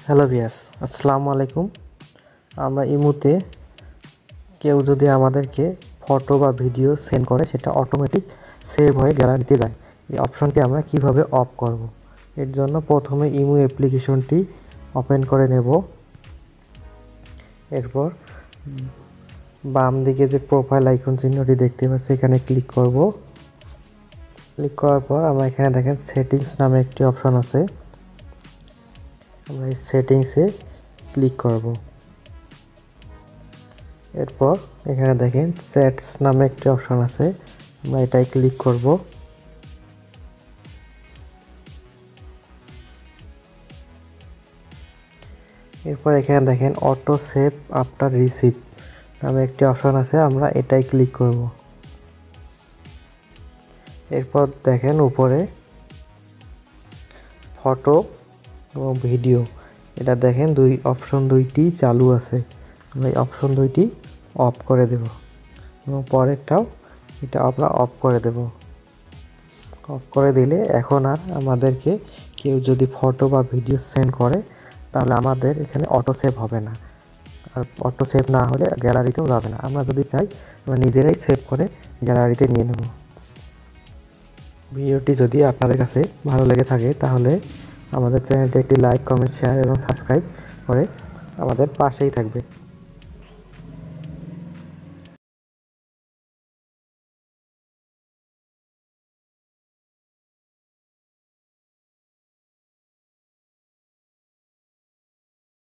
Hello ভিয়াস, আসসালামু আলাইকুম। আমরা ইমুতে কেউ যদি আমাদেরকে ফটো বা ভিডিও সেন্ড করে সেটা অটোমেটিক সেভ হয়ে গ্যালারিতে যায়। এই অপশনটি আমরা কিভাবে অফ করব? এর জন্য প্রথমে ইমু অ্যাপ্লিকেশনটি ওপেন করে নেব। এরপর বাম দিকে যে প্রোফাইল আইকন চিহ্নটি দেখতে পাচ্ছি এখানে ক্লিক করব। ক্লিক করার পর আমরা এখানে দেখেন সেটিংস নামে একটি অপশন আছে। আমরা এই সেটিংসে ক্লিক করব। এরপর এখানে দেখেন চ্যাটস নামে একটি অপশন আছে, আমরা এটাই ক্লিক করব। এরপর এখানে দেখেন অটো সেভ আফটার রিসিভ নামে একটি অপশন আছে, আমরা এটাই ক্লিক করব। এরপর দেখেন উপরে ফটো এবং ভিডিও, এটা দেখেন দুইটি চালু আছে, আমরা এই অপশন দুইটি অফ করে দেব এবং পরেরটাও এটা আমরা অফ করে দেব। অফ করে দিলে এখন আর আমাদেরকে কেউ যদি ফটো বা ভিডিও সেন্ড করে তাহলে আমাদের এখানে অটো সেভ হবে না, আর অটো সেভ না হলে গ্যালারিতেও যাবে না। আমরা যদি চাই আমরা নিজেরাই সেভ করে গ্যালারিতে নিয়ে নেব। ভিডিওটি যদি আপনাদের কাছে ভালো লেগে থাকে তাহলে আমাদের চ্যানেলটি একটি লাইক, কমেন্ট, শেয়ার এবং সাবস্ক্রাইব করে আমাদের পাশেই থাকবে।